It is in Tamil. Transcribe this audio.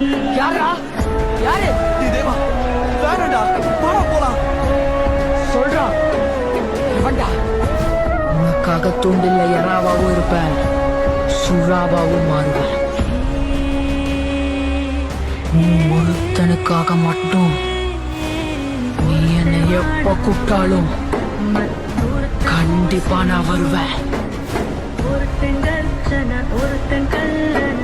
யாரா யாரு தேவா வேணடா வாடா போலாம் சொல்றான் எவன்டா உனக்காக தூண்டில்ல எறாவாவும் இருப்பேன் சுறாவாவும் மாறுவேன் உன் ஒருத்தனுக்காக மட்டும் நீ என்னை எப்ப கூப்பிட்டாலும் கண்டிப்பா நான் வருவேன் ஒருத்தன் கர்ச்சன ஒருத்தன் கல்லன